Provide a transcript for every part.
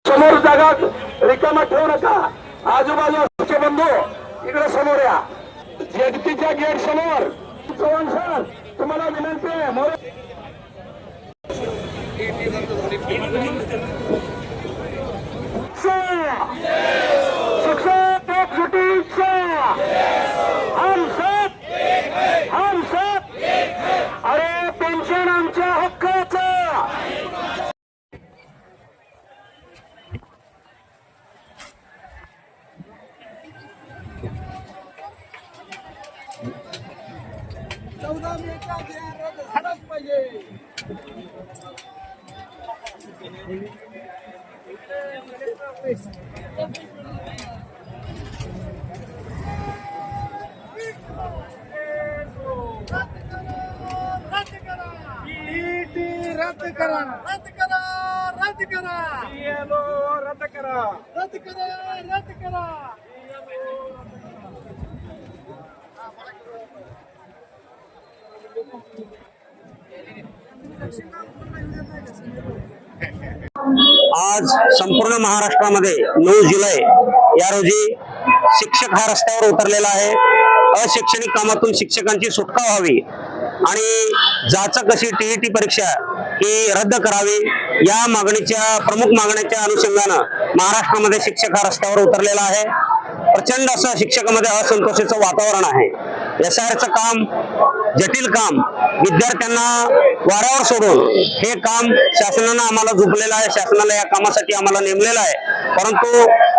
समोर जागा रिकामा ठेवू नका। आजूबाजूचे बंधू इकडे समोर या। जगतीच्या गेट समोर चव्हाण सर तुम्हाला विनंती आहे। शिक्षक एकजुटीचा हम सब अरे पेन्शन आमच्या हक्काचं। रद्द करा रद्द करा रद्द करा रद्द करा रद्द करा रद्द करा। आज संपूर्ण महाराष्ट्रामध्ये 9 जुलै या रोजी शिक्षक हा रस्त्यावर उतरलेला आहे। अशैक्षणिक कामातून शिक्षकांची सुटका व्हावी आणि जाचक अशी टीईटी परीक्षा ही रद्द करावी या मागणीच्या प्रमुख मागण्याच्या अनुषंगानं महाराष्ट्रामध्ये शिक्षक हा रस्त्यावर उतरलेला आहे। प्रचंड असं शिक्षकांमध्ये असंतोषाचं वातावरण आहे। एसआरचं काम जटिल काम विद्यार्थ्यांना वाऱ्यावर सोडून हे काम शासनानं आम्हाला झुकलेलं आहे। शासनाला या कामासाठी आम्हाला नेमलेलं आहे, परंतु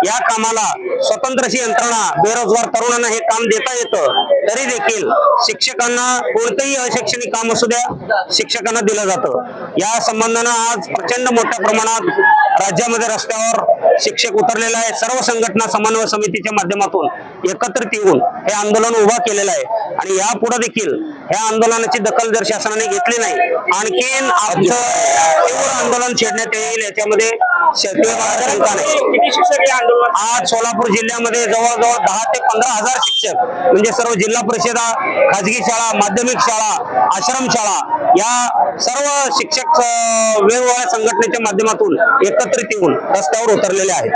या कामाला स्वतंत्र अशी यंत्रणा बेरोजगार तरुणांना हे काम देता येतं तरी देखील शिक्षकांना कोणतंही अशैक्षणिक काम असू द्या शिक्षकांना दिलं जातं। या संबंधानं आज प्रचंड मोठ्या प्रमाणात राज्यामध्ये रस्त्यावर शिक्षक उतरलेला आहे। सर्व संघटना समन्वय समितीच्या माध्यमातून एकत्रित येऊन हे आंदोलन उभा केलेलं आहे आणि यापुढे देखील या आंदोलनाची दखल जर शासनाने घेतली नाही आणखीन तीव्र आंदोलन छेडण्यात येईल। याच्यामध्ये आज सोलापूर जिल्ह्यामध्ये जवळजवळ 10 ते 15 हजार शिक्षक म्हणजे सर्व जिल्हा परिषदा, खाजगी शाळा, माध्यमिक शाळा, आश्रम शाळा या सर्व शिक्षक वेगवेगळ्या संघटनेच्या माध्यमातून एकत्रित येऊन रस्त्यावर उतरलेले आहेत।